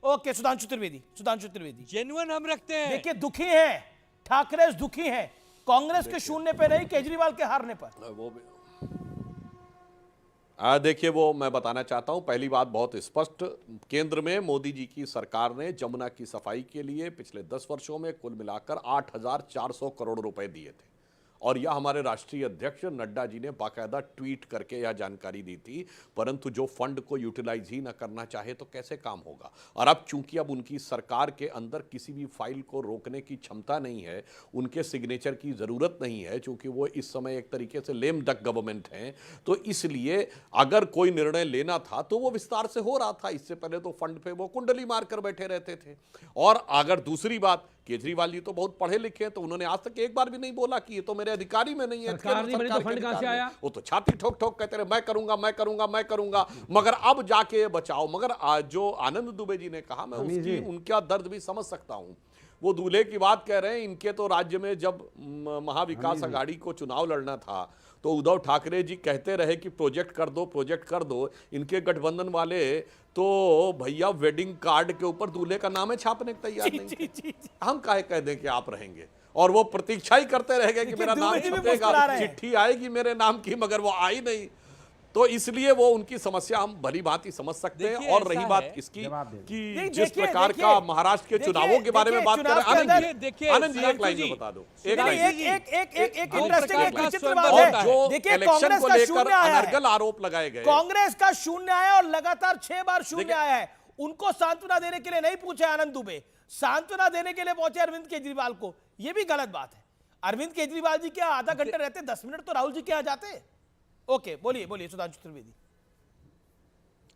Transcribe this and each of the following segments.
Okay, Sudhanshu Trivedi genuine हम रखते हैं। देखिए दुखी है ठाकरे, दुखी है कांग्रेस के शून्य पे नहीं, केजरीवाल के हारने पर। वो देखिए, वो मैं बताना चाहता हूं, पहली बात बहुत स्पष्ट, केंद्र में मोदी जी की सरकार ने जमुना की सफाई के लिए पिछले 10 वर्षों में कुल मिलाकर 8,400 करोड़ रुपए दिए थे। और यह हमारे राष्ट्रीय अध्यक्ष नड्डा जी ने बाकायदा ट्वीट करके यह जानकारी दी थी। परंतु जो फंड को यूटिलाइज ही ना करना चाहे तो कैसे काम होगा। और अब चूंकि अब उनकी सरकार के अंदर किसी भी फाइल को रोकने की क्षमता नहीं है, उनके सिग्नेचर की ज़रूरत नहीं है, चूंकि वो इस समय एक तरीके से लेम डक गवर्नमेंट हैं, तो इसलिए अगर कोई निर्णय लेना था तो वो विस्तार से हो रहा था। इससे पहले तो फंड पे वो कुंडली मार कर बैठे रहते थे। और अगर दूसरी बात, केजरीवाल जी तो बहुत पढ़े लिखे हैं, तो उन्होंने आज तक एक बार भी नहीं बोला कि ये तो मेरे अधिकारी में नहीं है, सरकार नहीं बनी तो फंड कहां से आया? वो तो छाती ठोक ठोक कहते रहे मैं करूंगा मैं करूंगा मैं करूंगा, मगर अब जाके बचाओ। मगर आज जो आनंद दुबे जी ने कहा, मैं उसकी उनका दर्द भी समझ सकता हूं। वो दूल्हे की बात कह रहे हैं, इनके तो राज्य में जब महाविकास आघाड़ी को चुनाव लड़ना था तो उद्धव ठाकरे जी कहते रहे कि प्रोजेक्ट कर दो, प्रोजेक्ट कर दो। इनके गठबंधन वाले तो भैया वेडिंग कार्ड के ऊपर दूल्हे का नाम है छापने को तैयार नहीं थे। हम काहे कह दें कि आप रहेंगे, और वो प्रतीक्षा ही करते रह गए कि मेरा नाम छपेगा, चिट्ठी आएगी मेरे नाम की, मगर वो आई नहीं। तो इसलिए वो उनकी समस्या हम भली भांति समझ सकते हैं। और रही बात इसकी कि जिस प्रकार का महाराष्ट्र के चुनावों के बारे में बात कर रहे हैं, आनंद जी एक लाइन में बता दो, एक जो इलेक्शन को लेकर अनर्गल आरोप लगाए गए, कांग्रेस का शून्य आया और लगातार 6 बार शून्य आया है। उनको सांत्वना देने के लिए नहीं पूछे आनंद दुबे, सांत्वना देने के लिए पहुंचे अरविंद केजरीवाल को। यह भी गलत बात है। अरविंद केजरीवाल जी क्या आधा घंटे रहते, 10 मिनट तो राहुल जी के आ जाते। ओके, बोलिए सुधांशु त्रिवेदी।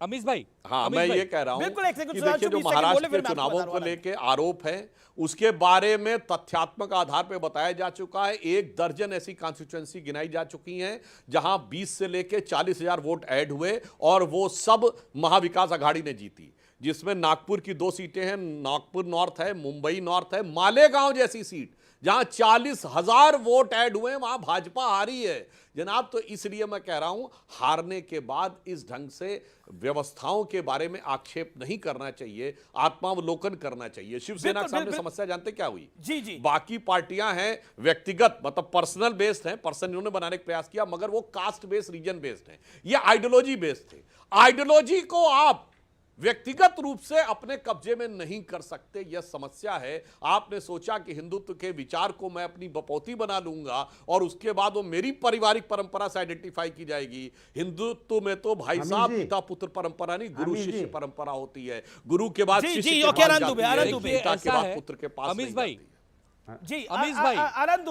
अमीश भाई, हाँ, मैं ये कह रहा हूं बिल्कुल, कि देखिए, जो महाराष्ट्र के चुनावों को लेके आरोप है, उसके बारे में तथ्यात्मक आधार पे बताया जा चुका है। 1 दर्जन ऐसी कॉन्स्टिट्यूएंसी गिनाई जा चुकी हैं जहां 20 से लेके 40,000 वोट ऐड हुए, और वो सब महाविकास आघाड़ी ने जीती। जिसमें नागपुर की 2 सीटें हैं, नागपुर नॉर्थ है, मुंबई नॉर्थ है, मालेगांव जैसी सीट जहां 40,000 वोट ऐड हुए, वहां भाजपा हारी है जनाब। तो इसलिए मैं कह रहा हूं, हारने के बाद इस ढंग से व्यवस्थाओं के बारे में आक्षेप नहीं करना चाहिए, आत्मावलोकन करना चाहिए। शिवसेना के सामने समस्या जानते क्या हुई? जी, बाकी पार्टियां हैं व्यक्तिगत, मतलब पर्सनल बेस्ड हैं, पर्सन इन्होंने बनाने का प्रयास किया, मगर वो कास्ट बेस्ड, रीजन बेस्ड हैं। ये आइडियोलॉजी बेस्ड थे। आइडियोलॉजी को आप व्यक्तिगत रूप से अपने कब्जे में नहीं कर सकते, यह समस्या है। आपने सोचा कि हिंदुत्व के विचार को मैं अपनी बपौती बना लूंगा और उसके बाद वो मेरी पारिवारिक परंपरा से आइडेंटिफाई की जाएगी। हिंदुत्व में तो भाई साहब पिता पुत्र परंपरा नहीं, गुरु शिष्य परंपरा होती है। गुरु के बाद शिष्य के पास जाती है, पिता के बाद पुत्र के पास नहीं जाती। जी, आनंद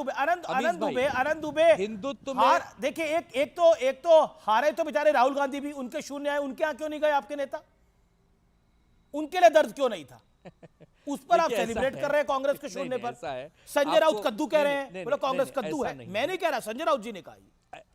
दुबे हिंदुत्व में देखिए, एक तो हारे तो बेचारे राहुल गांधी भी, उनके शून्य आए, उनके यहां क्यों नहीं गए आपके नेता? उनके लिए दर्द क्यों नहीं था? उस पर आप सेलिब्रेट कर रहे हैं कांग्रेस के शून्य पर। संजय राउत कद्दू कह रहे हैं, बोलो कांग्रेस कद्दू है। मैं नहीं कह रहा, संजय राउत जी ने कहा,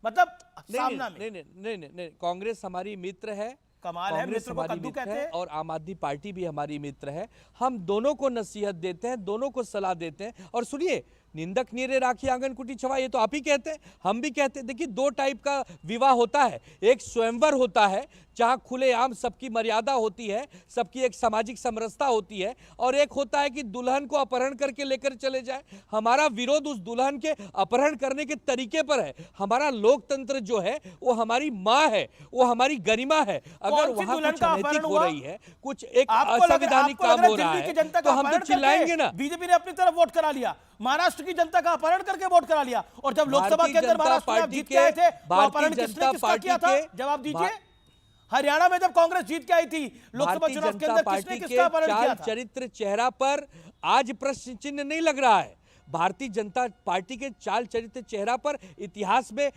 मतलब सामना में। नहीं, कांग्रेस हमारी मित्र है, कमाल है, मित्र को कद्दू कहते हैं, और आम आदमी पार्टी भी हमारी मित्र है। हम दोनों को नसीहत देते हैं, दोनों को सलाह देते हैं। और सुनिए, निंदक नीरे राखी आंगन कुटी छवा, ये तो आप ही कहते हैं, हम भी कहते हैं। देखिए, 2 टाइप का विवाह होता है। एक स्वयंवर होता है जहां खुलेआम सबकी मर्यादा होती है, सबकी एक सामाजिक समरसता होती है, और एक होता है कि दुल्हन को अपहरण करके लेकर चले जाए। हमारा विरोध उस दुल्हन के अपहरण करने के तरीके पर है। हमारा लोकतंत्र जो है वो हमारी माँ है, वो हमारी गरिमा है। अगर वहां कुछ अनैतिक हो रही है, कुछ एक असंवैधानिक काम हो रहा है, तो हम तो चिल्लाएंगे ना। बीजेपी ने अपनी तरफ वोट करा लिया, महाराष्ट्र की जनता का अपहरण करके वोट करा लिया, और जब लोकसभा के अंदर महाराष्ट्र जीत के आए थे, अपहरण किसने किया था? जवाब दीजिए। हरियाणा में जब कांग्रेस जीत के आई थी लोकसभा चुनाव के अंदर, किसने किसका अपहरण किया था? चरित्र चेहरा पर आज प्रश्न चिन्ह नहीं लग रहा है। भारतीय जनता पार्टी के चाल चरित्र चेहरा पर इतिहास में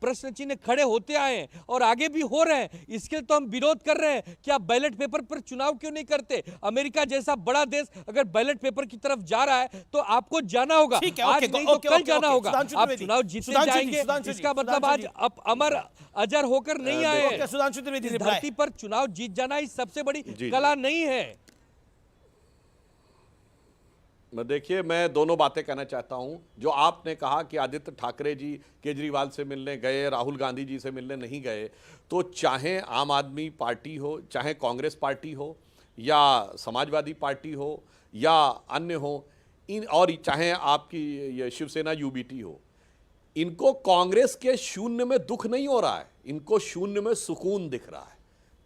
प्रश्न चिन्ह खड़े होते आए हैं और आगे भी हो रहे हैं। इसके तो हम विरोध कर रहे हैं कि आप बैलेट पेपर पर चुनाव क्यों नहीं करते? अमेरिका जैसा बड़ा देश अगर बैलेट पेपर की तरफ जा रहा है तो आपको जाना होगा, आज नहीं तो कल जाना होगा। आप चुनाव जीतने जाएंगे, इसका मतलब आज आप अमर अजर होकर नहीं आए हैं। धरती पर चुनाव जीत जाना ही सबसे बड़ी कला नहीं है। देखिए, मैं दोनों बातें कहना चाहता हूं। जो आपने कहा कि आदित्य ठाकरे जी केजरीवाल से मिलने गए, राहुल गांधी जी से मिलने नहीं गए, तो चाहे आम आदमी पार्टी हो, चाहे कांग्रेस पार्टी हो, या समाजवादी पार्टी हो या अन्य हो, इन और चाहे आपकी ये शिवसेना यूबीटी हो, इनको कांग्रेस के शून्य में दुख नहीं हो रहा है, इनको शून्य में सुकून दिख रहा है,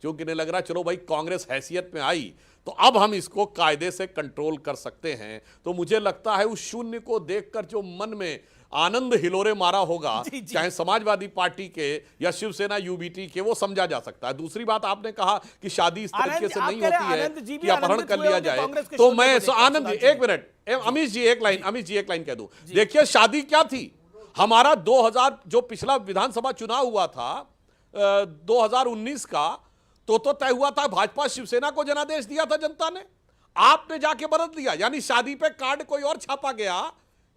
क्योंकि नहीं लग रहा चलो भाई कांग्रेस हैसियत में आई तो अब हम इसको कायदे से कंट्रोल कर सकते हैं। तो मुझे लगता है उस शून्य को देखकर जो मन में आनंद हिलोरे मारा होगा, चाहे समाजवादी पार्टी के या शिवसेना यूबीटी के, वो समझा जा सकता है। दूसरी बात आपने कहा कि शादी इस तरीके से नहीं होती है कि अपहरण कर लिया जाए, तो मैं आनंद एक मिनट अमीश जी एक लाइन कह दूं। देखिए शादी क्या थी, हमारा 2000 जो पिछला विधानसभा चुनाव हुआ था 2019 का, तो तय हुआ था भाजपा शिवसेना को जनादेश दिया था जनता ने, आपने जाके बदल दिया। यानी शादी पे कार्ड कोई और छापा गया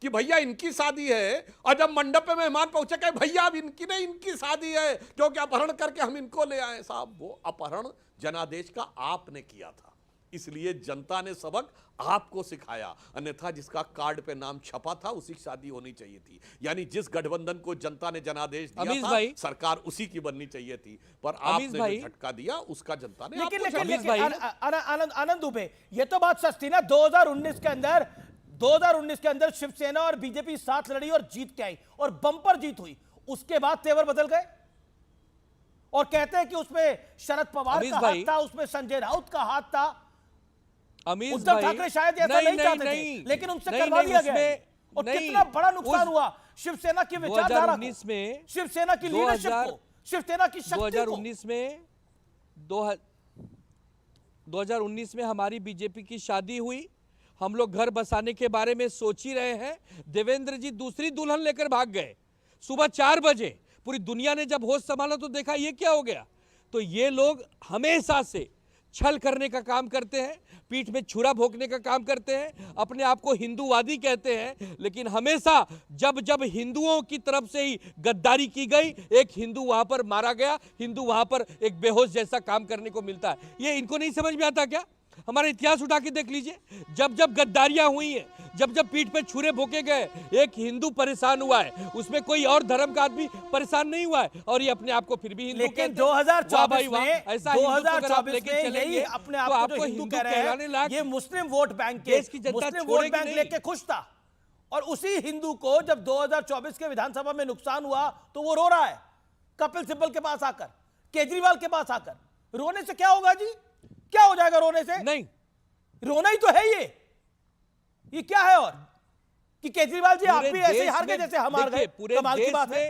कि भैया इनकी शादी है, और जब मंडप पे मेहमान पहुंचे कहे भैया अब इनकी नहीं, इनकी शादी है क्योंकि अपहरण करके हम इनको ले आए। साहब वो अपहरण जनादेश का आपने किया था, इसलिए जनता ने सबक आपको सिखाया, अन्यथा जिसका कार्ड पे नाम छपा था उसी की शादी होनी चाहिए थी। यानी जिस गठबंधन को जनता ने जनादेश दिया था सरकार उसी की बननी चाहिए थी, पर आपने जो झटका दिया उसका जनता ने। लेकिन आनंद दुबे, ये तो बात सच थी ना, 2019 के अंदर शिवसेना और बीजेपी साथ लड़ी और जीत के आई और बम्पर जीत हुई, उसके बाद तेवर बदल गए और कहते हैं कि उसमें शरद पवार का हाथ था, उसमें संजय राउत का हाथ था। उद्धव ठाकरे शायद ऐसा नहीं चाहते थे, लेकिन उनसे करवा दिया गया और कितना बड़ा नुकसान हुआ शिवसेना की विचारधारा को, शिवसेना की लीडरशिप को, शिवसेना की शक्ति को। 2019 में हमारी बीजेपी की शादी हुई, हम लोग घर बसाने के बारे में सोच ही रहे हैं, देवेंद्र जी दूसरी दुल्हन लेकर भाग गए सुबह 4 बजे। पूरी दुनिया ने जब होश संभाला तो देखा ये क्या हो गया। तो ये लोग हमेशा से छल करने का काम करते हैं, पीठ में छुरा भोंकने का काम करते हैं, अपने आप को हिंदूवादी कहते हैं, लेकिन हमेशा जब जब हिंदुओं की तरफ से ही गद्दारी की गई, एक हिंदू वहां पर मारा गया, हिंदू वहां पर एक बेहोश जैसा काम करने को मिलता है। ये इनको नहीं समझ में आता क्या? हमारा इतिहास उठा के देख लीजिए, जब जब गद्दारियां हुई हैं, जब जब पीठ पे छुरे भोंके गए, एक हिंदू परेशान हुआ है, उसमें कोई और धर्म का आदमी परेशान नहीं हुआ है, और ये अपने आप को फिर भी हिंदू लेकिन कहते हैं। 2024 में ऐसा 2024 में यही अपने आप को जो हिंदू कह रहे हैं, ये मुस्लिम वोट बैंक के मुस्लिम वोट बैंक लेके खुश था, और उसी हिंदू को जब 2024 के विधानसभा में नुकसान हुआ तो वो रो रहा है कपिल सिब्बल के पास आकर, केजरीवाल के पास आकर। रोने से क्या होगा जी? क्या हो जाएगा रोने से? नहीं, रोना ही तो है ये क्या है? और कि केजरीवाल जी आप भी ऐसे हार गए जैसे हम हार गए, कमाल की बात है।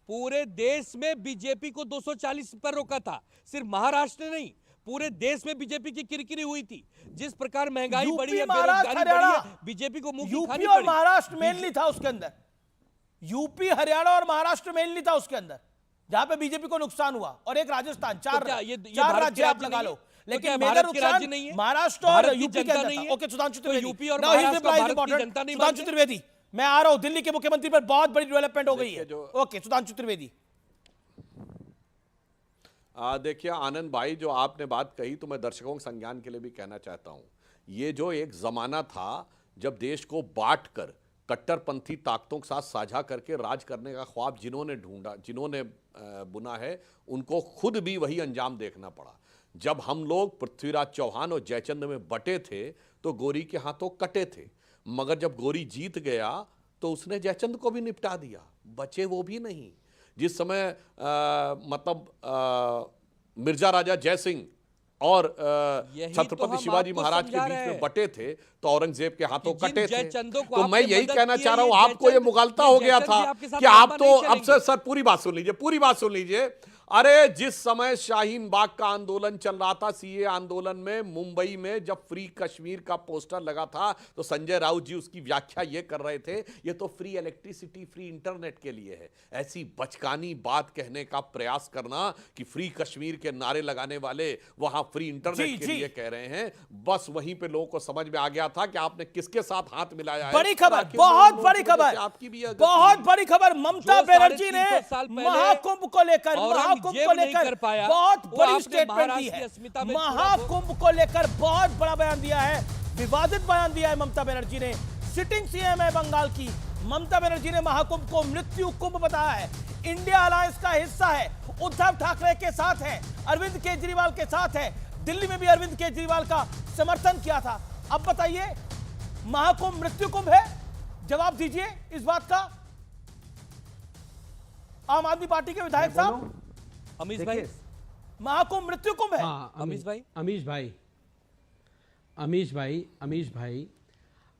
पूरे देश में बीजेपी को 240 पर रोका था, सिर्फ महाराष्ट्र में नहीं, पूरे देश में बीजेपी की किरकिरी हुई थी। जिस प्रकार महंगाई बढ़ी है, बेरोजगारी बढ़ी है, बीजेपी को मुंह की खानी पड़ी। और महाराष्ट्र मेनली था उसके अंदर, यूपी हरियाणा और महाराष्ट्र मेनली था उसके अंदर जहां पे बीजेपी को नुकसान हुआ, और एक राजस्थान। चार राज्य आप लगा लो, लेकिन मेजर नुकसान महाराष्ट्र और यूपी के अंदर था। ओके सुधांशु त्रिवेदी, यूपी और महाराष्ट्र का भारत की जनता नहीं। सुधांशु त्रिवेदी, मैं आ रहा हूं, दिल्ली के मुख्यमंत्री पर बहुत बड़ी डेवलपमेंट हो गई है। ओके सुधांशु त्रिवेदी। देखिए आनंद भाई, जो आपने बात कही तो मैं दर्शकों के संज्ञान के लिए भी कहना चाहता हूं, ये जो एक जमाना था जब देश को बांट कर कट्टरपंथी ताकतों के साथ साझा करके राज करने का ख्वाब जिन्होंने ढूंढा, जिन्होंने बुना है, उनको खुद भी वही अंजाम देखना पड़ा। जब हम लोग पृथ्वीराज चौहान और जयचंद में बटे थे तो गोरी के हाथों कटे थे, मगर जब गोरी जीत गया तो उसने जयचंद को भी निपटा दिया, बचे वो भी नहीं। जिस समय मिर्जा राजा जयसिंह और छत्रपति शिवाजी महाराज के बीच में बटे थे तो औरंगजेब के हाथों कटे थे। तो मैं यही कहना चाह रहा हूं, आपको ये मुगालता हो गया था कि आप तो अब सर पूरी बात सुन लीजिए। अरे जिस समय शाहीन बाग का आंदोलन चल रहा था, सीए आंदोलन में, मुंबई में जब फ्री कश्मीर का पोस्टर लगा था तो संजय राउत जी उसकी व्याख्या ये कर रहे थे, ये तो फ्री इलेक्ट्रिसिटी, फ्री इंटरनेट के लिए है। ऐसी बचकानी बात कहने का प्रयास करना कि फ्री कश्मीर के नारे लगाने वाले वहां फ्री इंटरनेट के लिए कह रहे हैं, बस वहीं पे लोगों को समझ में आ गया था कि आपने किसके साथ हाथ मिलाया है। बड़ी खबर, बहुत बड़ी खबर, आपकी भी बहुत बड़ी खबर, ममता बनर्जी ने महाकुंभ को लेकर बहुत बड़ी स्टेटमेंट दी है। महाकुंभ को लेकर बहुत बड़ा बयान दिया है, विवादित बयान दिया है ममता बनर्जी ने। सिटिंग सीएम है बंगाल की ममता बनर्जी ने महाकुंभ को मृत्यु कुंभ बताया है, इंडिया अलायंस का हिस्सा है, उद्धव ठाकरे के साथ है, अरविंद केजरीवाल के साथ है, दिल्ली में भी अरविंद केजरीवाल का समर्थन किया था। अब बताइए, महाकुंभ मृत्यु कुंभ है? जवाब दीजिए इस बात का। आम आदमी पार्टी के विधायक साहब, अमीश भाई, महाकुंभ मृत्यु कुंभ है? हाँ, अमीश भाई,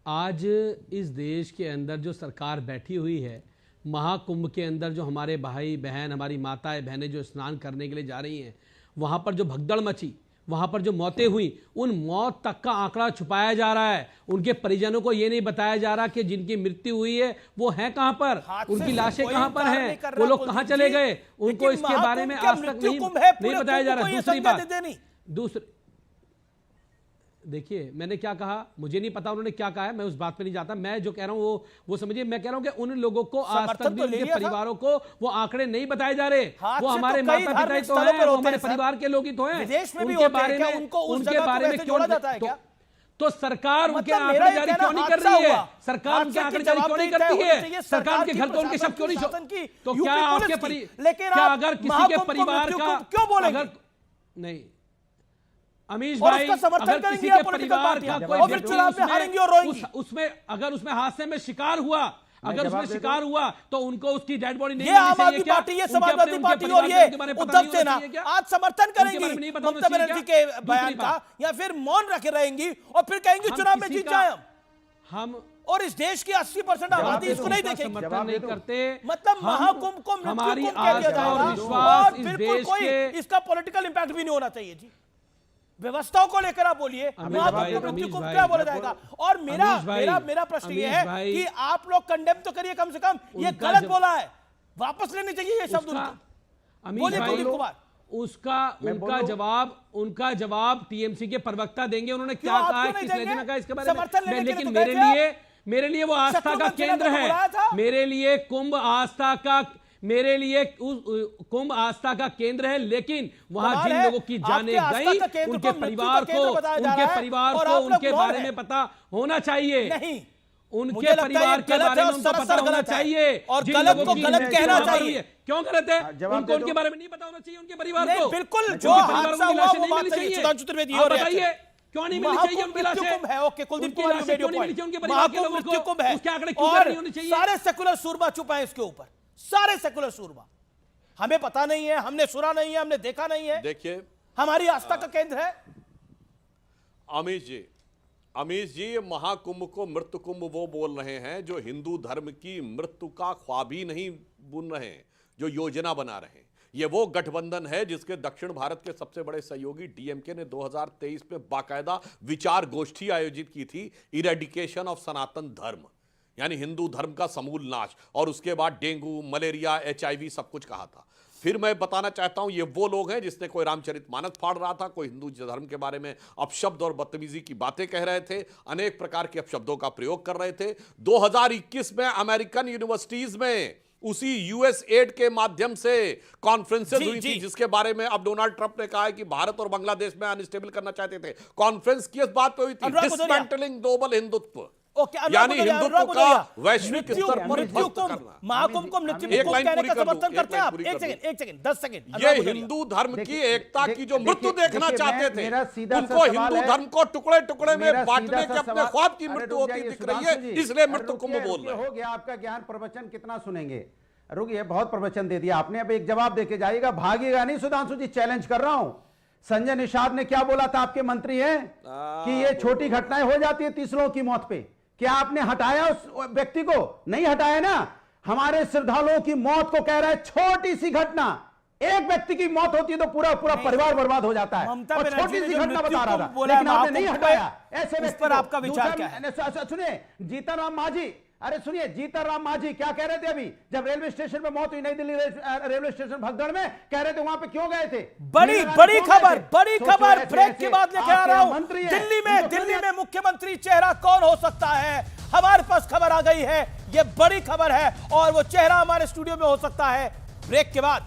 आज इस देश के अंदर जो सरकार बैठी हुई है, महाकुंभ के अंदर जो हमारे भाई बहन, हमारी माताएं बहनें जो स्नान करने के लिए जा रही हैं, वहां पर जो भगदड़ मची, वहां पर जो मौतें हुई, उन मौत तक का आंकड़ा छुपाया जा रहा है। उनके परिजनों को यह नहीं बताया जा रहा कि जिनकी मृत्यु हुई है वो हैं कहां पर, उनकी लाशें कहां पर हैं, वो लोग कहां चले गए, उनको इसके बारे में आज तक नहीं बताया जा रहा। दूसरी बात, देखिए मैंने क्या कहा, मुझे नहीं पता उन्होंने क्या कहा है, मैं उस बात पे नहीं जाता। मैं जो कह रहा हूं वो समझिए, मैं कह रहा हूं कि उन लोगों को आज तक भी उनके परिवारों को वो आंकड़े नहीं बताए जा रहे। वो हमारे माता पिता ही तो हैं, वो हमारे परिवार के लोग ही तो हैं। उनके बारे में क्यों जाता है? तो सरकार उनके आंकड़े जारी क्यों नहीं कर रही है? सरकार उनके आंकड़े जारी क्यों नहीं करती है? सरकार के घर तो उनके शव क्यों नहीं? तो क्या आपके क्या अगर किसी के परिवार का क्यों बोलेंगे? नहीं अमीश भाई, अगर किसी के परिवार का कोई उसमें अगर उसमें हादसे में शिकार हुआ, अगर उसमें शिकार हुआ तो उनको उसकी डेड बॉडी नहीं मिलनी चाहिए क्या? ये समाजवादी पार्टी और ये उद्धव सेना आज समर्थन करेंगी ममता बनर्जी के बयान का, या फिर मौन रखे रहेंगी और फिर कहेंगी चुनाव में जीत जाए हम, और इस देश की 80% आबादी इसको नहीं देखेगी। समर्थन नहीं करते, मतलब महाकुंभ को हमारी मृत्यु कुंभ कह दिया जाएगा और बिल्कुल कोई इसका पॉलिटिकल इंपैक्ट भी नहीं होना चाहिए जी। व्यवस्थाओं को लेकर आप बोलिए, मृत्यु को क्या बोला जाएगा? और मेरा प्रश्न ये है कि आप लोग कंडेम तो करिए, कम से कम ये गलत बोला है, वापस लेनी चाहिए ये शब्द। बोलिए कुलदीप कुमार, उनका जवाब टीएमसी के प्रवक्ता देंगे। उन्होंने क्या कहा है, किस लेने में कहा इसके बारे में, लेकिन मेरे लिए वो आस्था का केंद्र है। मेरे लिए कुंभ आस्था का केंद्र है, लेकिन वहां जिन लोगों की जानें गई, उनके परिवार को उनके बारे में पता होना चाहिए। नहीं, उनके परिवार के बारे में उनको पता होना चाहिए और गलत को गलत कहना चाहिए। क्यों गलत है? उनको उनके बारे में नहीं पता होना चाहिए, उनके परिवार को बिल्कुल जो हादसा हुआ वो बात सही है। बताइए क्यों नहीं मिलनी चाहिए उनकी लाशें? है ओके कुलदीप कुमार, उनके परिवार के लोगों को उसके आंकड़े क्यों नहीं होने चाहिए? सारे सेकुलर सूरमा चुप है इसके ऊपर, सारे सेकुलर सूरमा। हमें पता नहीं है, हमने सुना नहीं है, हमने देखा नहीं है। देखिए, हमारी आस्था का केंद्र है। अमीश जी महाकुंभ को मृत्यु कुंभ वो बोल रहे हैं जो हिंदू धर्म की मृत्यु का ख्वाब ही नहीं बुन रहे हैं, जो योजना बना रहे हैं। ये वो गठबंधन है जिसके दक्षिण भारत के सबसे बड़े सहयोगी डीएमके ने 2023 में बाकायदा विचार गोष्ठी आयोजित की थी, इरेडिकेशन ऑफ सनातन धर्म, यानी हिंदू धर्म का समूल नाश, और उसके बाद डेंगू, मलेरिया, HIV सब कुछ कहा था। फिर मैं बताना चाहता हूं, ये वो लोग हैं जिसने कोई रामचरितमानस फाड़ रहा था, कोई हिंदू धर्म के बारे में अपशब्द और बदतमीजी की बातें कह रहे थे, अनेक प्रकार के अपशब्दों का प्रयोग कर रहे थे। 2021 में अमेरिकन यूनिवर्सिटीज में उसी यूएस एड के माध्यम से कॉन्फ्रेंसेस हुई थी, जिसके बारे में अब डोनाल्ड ट्रंप ने कहा है कि भारत और बांग्लादेश में अनस्टेबल करना चाहते थे। कॉन्फ्रेंस किस बात पे हुई थी? डिसमेंटलिंग ग्लोबल हिंदुत्व, यानी हिंदुत्व का वैश्विक स्तर पर ध्वस्त करना। महाकुंभ को मृत्यु कुंभ कहने का समर्थन करते हैं आप? एक सेकंड 10 सेकंड। ये हिंदू धर्म की एकता की जो मृत्यु देखना चाहते थे, उनको हिंदू धर्म को टुकड़े टुकड़े में बांटने के अपने ख्वाब की मृत्यु होती दिख रही है, इसलिए मृत्यु कुंभ बोल रहे हैं। हो गया आपका ज्ञान प्रवचन, कितना सुनेंगे? रुकिए, बहुत प्रवचन दे दिया आपने, अब एक जवाब देके जाइएगा, भागेगा नहीं। सुधांशु जी चैलेंज कर रहा हूं, संजय निषाद ने क्या बोला था, आपके मंत्री हैं, कि ये छोटी घटनाएं हो जाती है 30 लोगों की मौत पे। क्या आपने हटाया उस व्यक्ति को? नहीं हटाया ना। हमारे श्रद्धालुओं की मौत को कह रहा है छोटी सी घटना, एक व्यक्ति की मौत होती है तो पूरा परिवार बर्बाद हो जाता है, और छोटी सी घटना बता रहा था, लेकिन आपने नहीं हटाया। ऐसे व्यक्ति पर आपका विचार क्या है? सुनिए जीतन मांझी, अरे सुनिए जीतन राम मांझी क्या कह रहे थे अभी, जब रेलवे स्टेशन पे मौत हुई, नई दिल्ली रेलवे स्टेशन भगदड़ में, कह रहे थे वहां पे क्यों गए थे? बड़ी खबर ब्रेक के बाद लेके आ रहा हूं। दिल्ली में मुख्यमंत्री चेहरा कौन हो सकता है? हमारे पास खबर आ गई है, ये बड़ी खबर है और वो चेहरा हमारे स्टूडियो में हो सकता है ब्रेक के बाद।